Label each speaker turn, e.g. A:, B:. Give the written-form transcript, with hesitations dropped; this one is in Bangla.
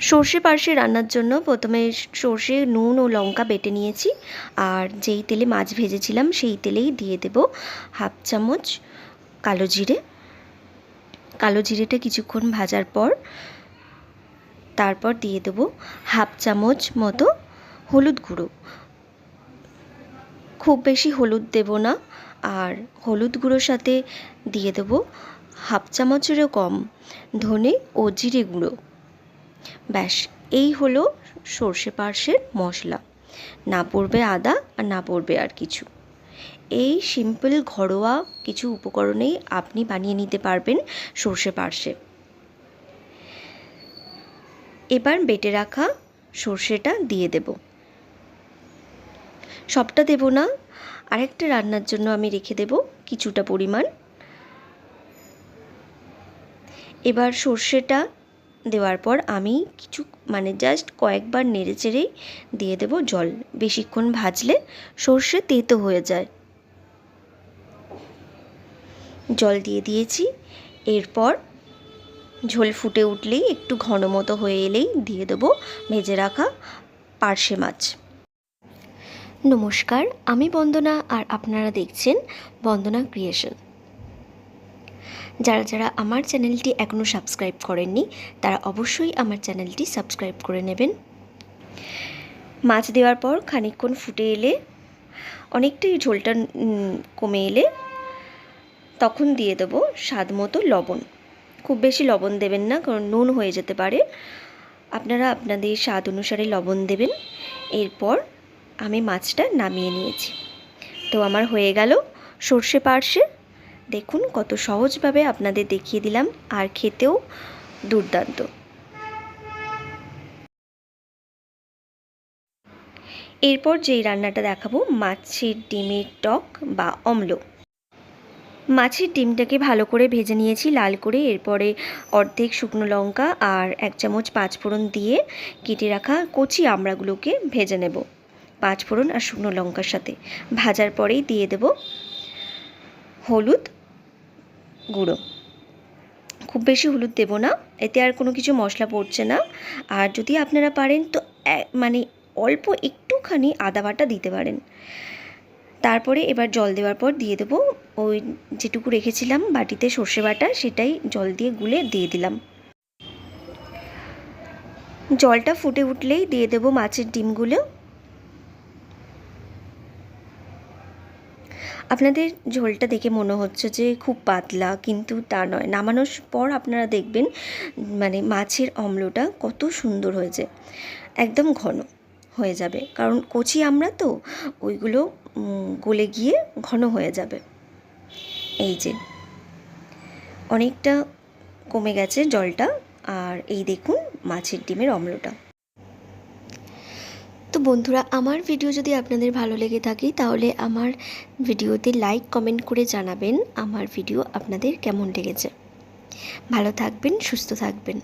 A: সর্ষে পার্শে রান্নার জন্য প্রথমে সর্ষে নুন ও লঙ্কা বেটে নিয়েছি, আর যেই তেলে মাছ ভেজেছিলাম সেই তেলেই দিয়ে দেব হাফ চামচ কালো জিরে। কালো জিরেটা কিছুক্ষণ ভাজার পর তারপর দিয়ে দেব হাফ চামচ মতো হলুদ গুঁড়ো। খুব বেশি হলুদ দেব না, আর হলুদ গুঁড়োর সাথে দিয়ে দেব হাফ চামচেরও কম ধনে ও জিরে গুঁড়ো। ব্যাস, এই হলো সর্ষে পার্শের মশলা। না পড়বে আদা আর না পড়বে আর কিছু। এই সিম্পল ঘরোয়া কিছু উপকরণেই আপনি বানিয়ে নিতে পারবেন সর্ষে পার্শে। এবার বেটে রাখা সর্ষেটা দিয়ে দেব। সবটা দেব না, আরেকটা রান্নার জন্য আমি রেখে দেব কিছুটা পরিমাণ। এবার সর্ষেটা দেওয়ার পর আমি কিছু জাস্ট কয়েকবার নেড়ে চেড়েই দিয়ে দেব জল। বেশিক্ষণ ভাজলে সর্ষে তেতো হয়ে যায়। জল দিয়ে দিয়েছি। এরপর ঝোল ফুটে উঠলেই একটু ঘন মতো হয়ে এলেই দিয়ে দেব ভেজে রাখা পার্শে মাছ। নমস্কার, আমি বন্দনা আর আপনারা দেখছেন বন্দনা ক্রিয়েশন। যারা যারা আমার চ্যানেলটি এখনও সাবস্ক্রাইব করেননি তারা অবশ্যই আমার চ্যানেলটি সাবস্ক্রাইব করে নেবেন। মাছ দেওয়ার পর খানিকক্ষণ ফুটে এলে, অনেকটাই ঝোলটা কমে এলে তখন দিয়ে দেবো স্বাদ মতো লবণ। খুব বেশি লবণ দেবেন না, কারণ নুন হয়ে যেতে পারে। আপনারা আপনাদের স্বাদ অনুসারে লবণ দেবেন। এরপর আমি মাছটা নামিয়ে নিয়েছি। তো আমার হয়ে গেল সর্ষে পার্শে। দেখুন কত সহজভাবে আপনাদের দেখিয়ে দিলাম, আর খেতেও দুর্দান্ত। এরপর যেই রান্নাটা দেখাবো মাছের ডিমের টক বা অম্ল। মাছের ডিমটাকে ভালো করে ভেজে নিয়েছি লাল করে। এরপরে অর্ধেক শুকনো লঙ্কা আর 1 চামচ পাঁচফোড়ন দিয়ে কেটে রাখা কচি আমড়াগুলোকে ভেজে নেব পাঁচফোড়ন আর শুকনো লঙ্কার সাথে। ভাজার পরেই দিয়ে দেব হলুদ গুঁড়ো। খুব বেশি হলুদ দেব না, এতে আর কোনো কিছু মশলা পড়ছে না। আর যদি আপনারা পারেন তো অল্প একটুখানি আদা বাটা দিতে পারেন। তারপরে এবার জল দেওয়ার পর দিয়ে দেবো ওই যেটুকু রেখেছিলাম বাটিতে সর্ষে বাটা, সেটাই জল দিয়ে গুলে দিয়ে দিলাম। জলটা ফুটে উঠলেই দিয়ে দেবো মাছের ডিমগুলো। আপনাদের ঝোলটা দেখে মনে হচ্ছে যে খুব পাতলা, কিন্তু তা নয়। নামানোর পর আপনারা দেখবেন মাছের অম্লটা কত সুন্দর হয়েছে, একদম ঘন হয়ে যাবে। কারণ কচি আমরা তো, ওইগুলো গলে গিয়ে ঘন হয়ে যাবে। এই যে অনেকটা কমে গেছে জলটা, আর এই দেখুন মাছের ডিমের অম্লটা। তো বন্ধুরা, আমার ভিডিও যদি আপনাদের ভালো লেগে থাকে তাহলে আমার ভিডিওতে লাইক কমেন্ট করে জানাবেন আমার ভিডিও আপনাদের কেমন লেগেছে। ভালো থাকবেন, সুস্থ থাকবেন।